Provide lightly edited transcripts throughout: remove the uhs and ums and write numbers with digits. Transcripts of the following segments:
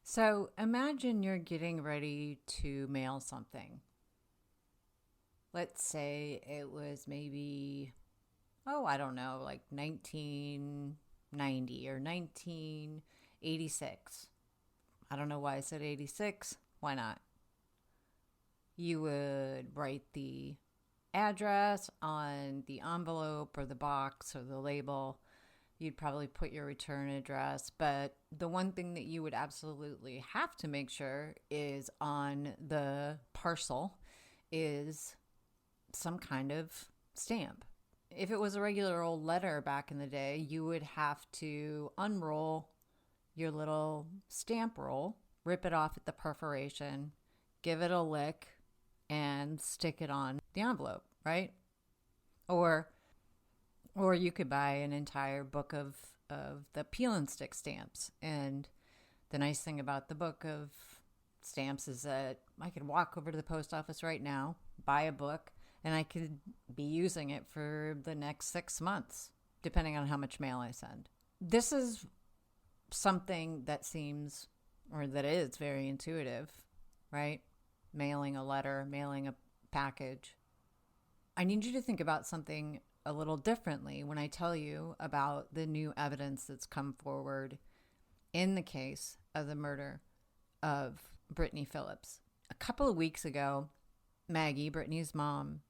So imagine you're getting ready to mail something. Let's say it was maybe, I don't know, like 1990 or 1986. I don't know why I said 86. Why not? You would write the address on the envelope or the box or the label. You'd probably put your return address, but the one thing that you would absolutely have to make sure is on the parcel is some kind of stamp. If it was a regular old letter back in the day, you would have to unroll your little stamp roll, rip it off at the perforation, give it a lick, and stick it on the envelope, right? Or or you could buy an entire book of the peel and stick stamps. And the nice thing about the book of stamps is that I could walk over to the post office right now, buy a book, and I could be using it for the next 6 months, depending on how much mail I send. This is something that seems, or that is very intuitive, right? Mailing a letter, mailing a package. I need you to think about something a little differently when I tell you about the new evidence that's come forward in the case of the murder of Brittany Phillips. A couple of weeks ago, Maggie, Brittany's mom,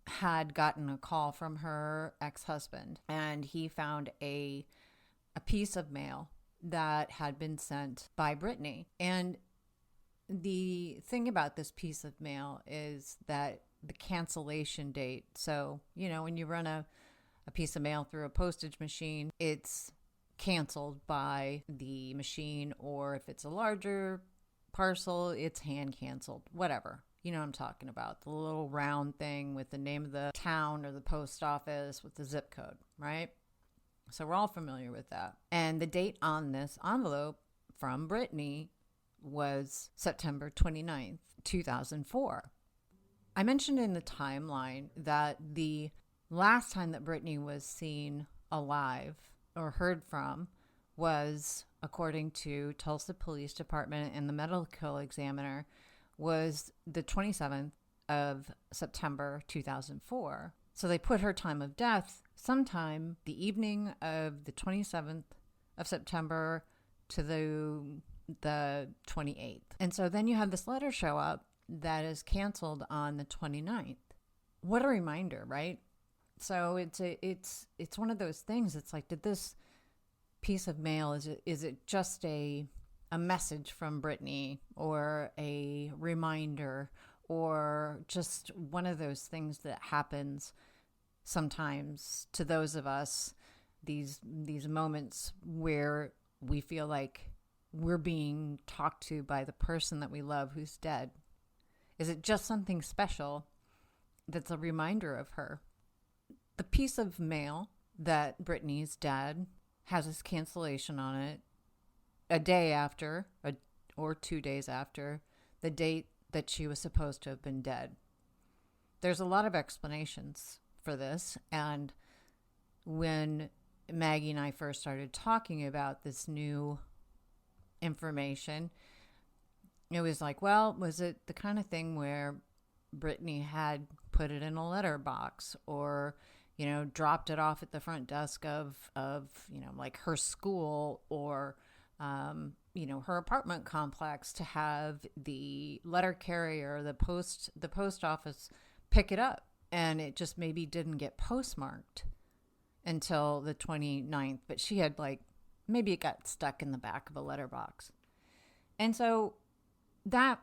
had gotten a call from her ex-husband, and he found a piece of mail that had been sent by Brittany. And the thing about this piece of mail is that the cancellation date. So, when you run a piece of mail through a postage machine, it's canceled by the machine, or if it's a larger parcel, it's hand canceled, whatever. You know what I'm talking about. The little round thing with the name of the town or the post office with the zip code, right? So we're all familiar with that. And the date on this envelope from Brittany was September 29th, 2004. I mentioned in the timeline that the last time that Brittany was seen alive or heard from was, according to Tulsa Police Department and the medical examiner, was the 27th of September 2004. So they put her time of death sometime the evening of the 27th of September to the 28th. And so then you have this letter show up that is canceled on the 29th. What a reminder, right? So it's one of those things. It's like, did this piece of mail, is it just a message from Brittany, or a reminder, or just one of those things that happens sometimes to those of us, these moments where we feel like we're being talked to by the person that we love who's dead? Is it just something special that's a reminder of her? The piece of mail that Brittany's dad has this cancellation on it a day after, or 2 days after, the date that she was supposed to have been dead. There's a lot of explanations for this, and when Maggie and I first started talking about this new information, it was like, well, was it the kind of thing where Brittany had put it in a letterbox, or dropped it off at the front desk of like her school, or her apartment complex, to have the letter carrier, the post office pick it up, and it just maybe didn't get postmarked until the 29th, but she had maybe it got stuck in the back of a letterbox. And so that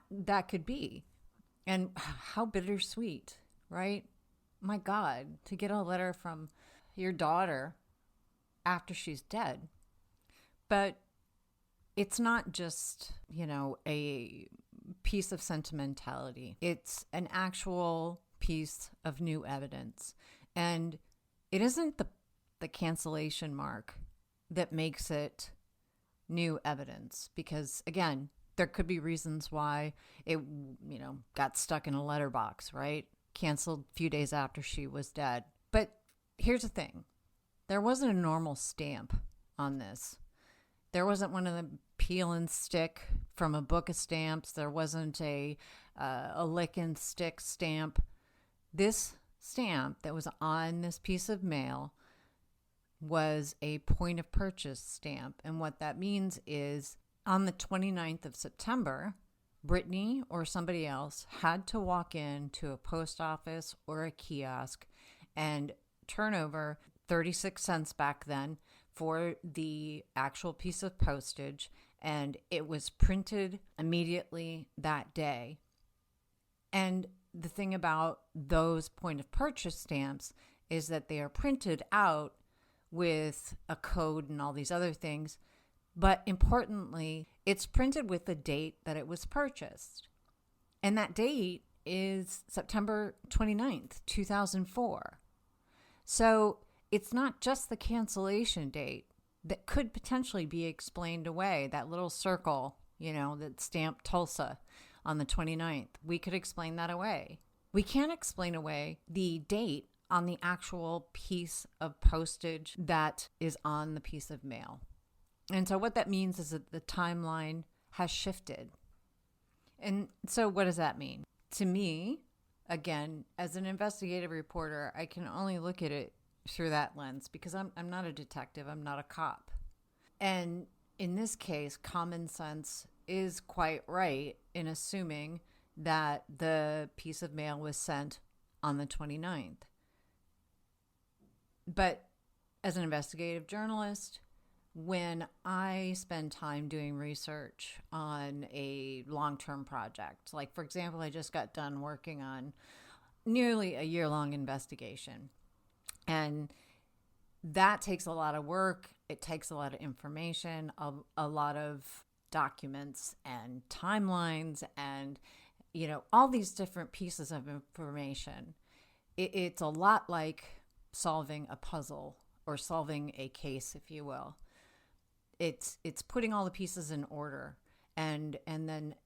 could be. And how bittersweet, right? My God, to get a letter from your daughter after she's dead. But it's not just, a piece of sentimentality. It's an actual piece of new evidence. And it isn't the cancellation mark that makes it new evidence, because, again, there could be reasons why it, got stuck in a letterbox, right? Canceled a few days after she was dead. But here's the thing. There wasn't a normal stamp on this. There wasn't one of the peel and stick from a book of stamps. There wasn't a lick and stick stamp. This stamp that was on this piece of mail was a point of purchase stamp. And what that means is on the 29th of September, Brittany or somebody else had to walk into a post office or a kiosk and turn over 36 cents back then for the actual piece of postage, and it was printed immediately that day. And the thing about those point of purchase stamps is that they are printed out with a code and all these other things, but importantly, it's printed with the date that it was purchased. And that date is September 29th, 2004. So it's not just the cancellation date that could potentially be explained away, that little circle, that stamped Tulsa on the 29th. We could explain that away. We can't explain away the date on the actual piece of postage that is on the piece of mail. And so what that means is that the timeline has shifted. And so what does that mean? To me, again, as an investigative reporter, I can only look at it through that lens because I'm not a detective. I'm not a cop. And in this case, common sense is quite right in assuming that the piece of mail was sent on the 29th. But as an investigative journalist, when I spend time doing research on a long-term project, like for example, I just got done working on nearly a year-long investigation. And that takes a lot of work. It takes a lot of information, a lot of documents and timelines and, all these different pieces of information. It's a lot like solving a puzzle or solving a case, if you will. It's putting all the pieces in order. And then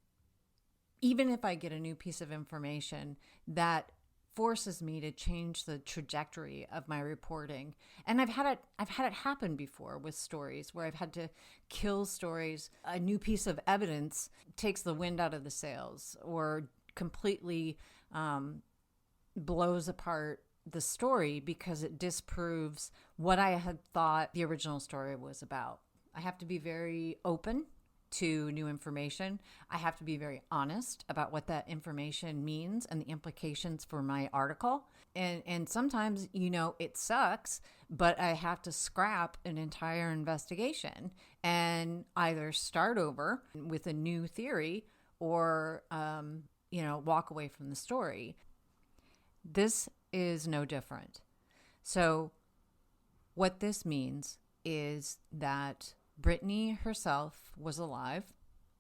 even if I get a new piece of information, that forces me to change the trajectory of my reporting. And I've had it happen before with stories where I've had to kill stories. A new piece of evidence takes the wind out of the sails or completely blows apart the story because it disproves what I had thought the original story was about. I have to be very open to new information. I have to be very honest about what that information means and the implications for my article. And sometimes, it sucks, but I have to scrap an entire investigation and either start over with a new theory or, walk away from the story. This is no different. So what this means is that Brittany herself was alive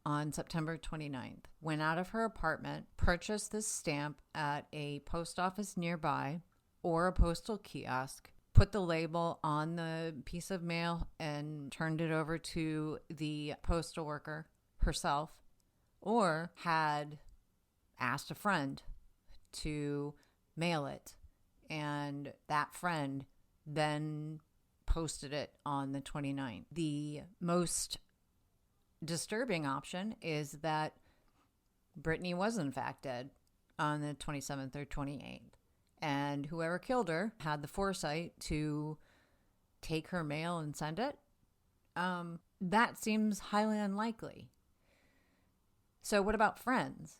on September 29th, went out of her apartment, purchased this stamp at a post office nearby or a postal kiosk, put the label on the piece of mail and turned it over to the postal worker herself, or had asked a friend to mail it, and that friend then posted it on the 29th. The most disturbing option is that Brittany was in fact dead on the 27th or 28th, and whoever killed her had the foresight to take her mail and send it. That seems highly unlikely. So what about friends?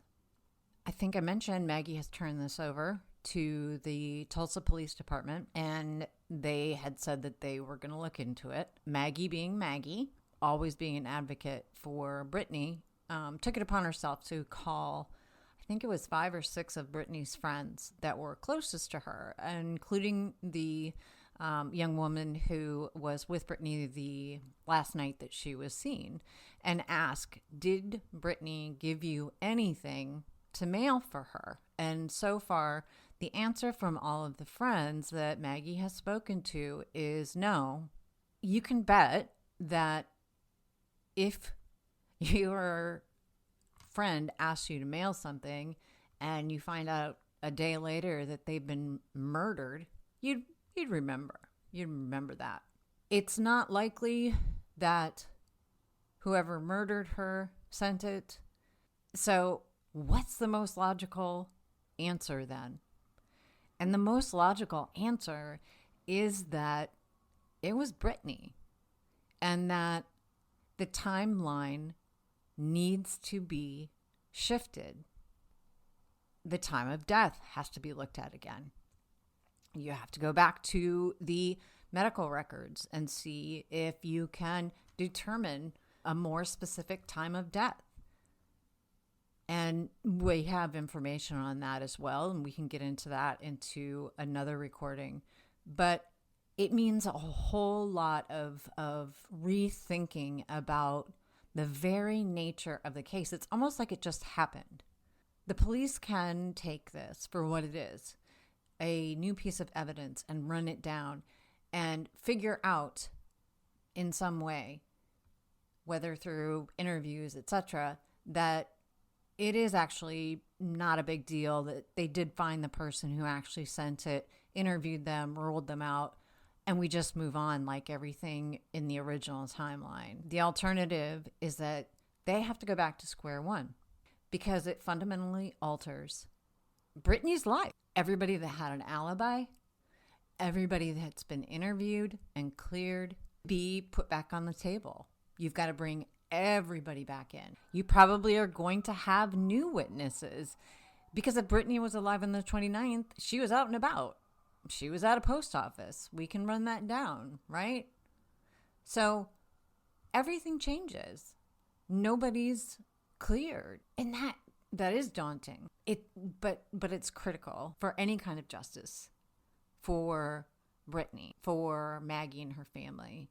I think I mentioned Maggie has turned this over to the Tulsa Police Department, and they had said that they were going to look into it. Maggie, being Maggie, always being an advocate for Brittany, took it upon herself to call, I think it was 5 or 6 of Brittany's friends that were closest to her, including the young woman who was with Brittany the last night that she was seen, and ask, did Brittany give you anything to mail for her? And so far, the answer from all of the friends that Maggie has spoken to is no. You can bet that if your friend asks you to mail something and you find out a day later that they've been murdered, you'd remember. You'd remember that. It's not likely that Whoever murdered her sent it. So what's the most logical answer then? And the most logical answer is that it was Brittany, and that the timeline needs to be shifted. The time of death has to be looked at again. You have to go back to the medical records and see if you can determine a more specific time of death. And we have information on that as well, and we can get into that into another recording. But it means a whole lot of rethinking about the very nature of the case. It's almost like it just happened. The police can take this for what it is, a new piece of evidence, and run it down and figure out in some way, whether through interviews, etc., that it is actually not a big deal, that they did find the person who actually sent it, interviewed them, ruled them out, and we just move on like everything in the original timeline. The alternative is that they have to go back to square one, because it fundamentally alters Brittany's life. Everybody that had an alibi, everybody that's been interviewed and cleared, be put back on the table. You've got to bring everybody back in. You probably are going to have new witnesses, because if Brittany was alive on the 29th, she was out and about. She was at a post office. We can run that down, right? So everything changes. Nobody's cleared. And that is daunting. But it's critical for any kind of justice for Brittany, for Maggie and her family.